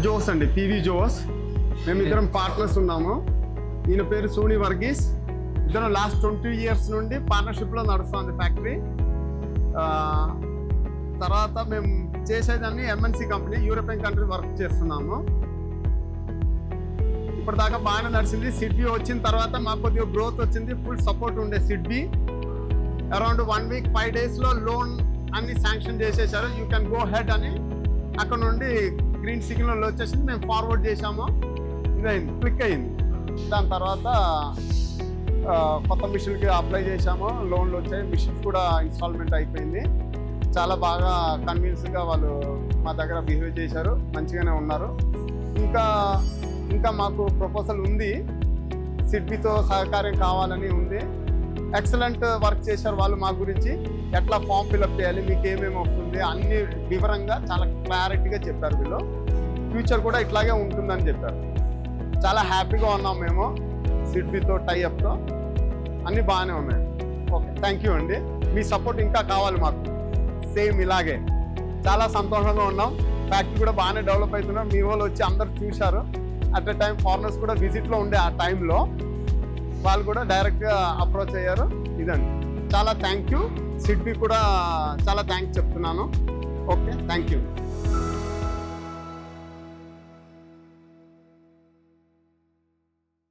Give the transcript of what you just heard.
Jose అండి, PV Jose. మేమిద్దరం partners ఉన్నాము. ఈయన పేరు సోని వర్గీస్. ఇద్దరం లాస్ట్ 20 years నుండి పార్ట్నర్షిప్లో నడుస్తుంది ఫ్యాక్టరీ. తర్వాత మేము చేసేదాన్ని MNC company, European country work చేస్తున్నాము. ఇప్పటిదాకా బాగానే నడిచింది. సిడ్బీ వచ్చిన తర్వాత మాకు కొద్దిగా గ్రోత్ వచ్చింది, ఫుల్ సపోర్ట్ ఉండే సిడ్బీ. అరౌండ్ 1 week 5 daysలో లోన్ అన్ని శాంక్షన్ చేసేసారు. యూ కెన్ గో హెడ్ అని అక్కడ నుండి గ్రీన్ సిగ్నల్ వచ్చేసింది. మేము ఫార్వర్డ్ చేసాము, ఇదైంది, క్లిక్ అయింది. దాని తర్వాత కొత్త మిషన్కి అప్లై చేసాము, లోన్లు వచ్చాయి, మిషన్స్ కూడా ఇన్స్టాల్మెంట్ అయిపోయింది. చాలా బాగా కన్విన్స్గా వాళ్ళు మా దగ్గర బిహేవ్ చేశారు, మంచిగానే ఉన్నారు. ఇంకా మాకు ప్రపోజల్ ఉంది, సిడ్బీతో సహకారం కావాలని ఉంది. ఎక్సలెంట్ వర్క్ చేశారు వాళ్ళు మా గురించి. ఎట్లా ఫామ్ ఫిల్అప్ చేయాలి, మీకు ఏమేమి వస్తుంది, అన్ని వివరంగా చాలా క్లారిటీగా చెప్పారు. వీళ్ళు ఫ్యూచర్ కూడా ఇట్లాగే ఉంటుందని చెప్పారు. చాలా హ్యాపీగా ఉన్నాం మేము సిడ్బీతో టైఅప్తో, అన్నీ బాగానే ఉన్నాయి. ఓకే, థ్యాంక్ యూ అండి. మీ సపోర్ట్ ఇంకా కావాలి మాకు, సేమ్ ఇలాగే. చాలా సంతోషంగా ఉన్నాం. ఫ్యాక్టరీ కూడా బాగానే డెవలప్ అవుతున్నాం. మీ వాళ్ళు వచ్చి అందరు చూశారు. అట్ ఎ టైం ఫారినర్స్ కూడా విజిట్లో ఉండే ఆ టైంలో వాళ్ళు కూడా డైరెక్ట్గా అప్రోచ్ అయ్యారు. ఇదండి, చాలా థ్యాంక్ యూ. సిడ్బీ కూడా చాలా థ్యాంక్స్ చెప్తున్నాను. Okay, thank you.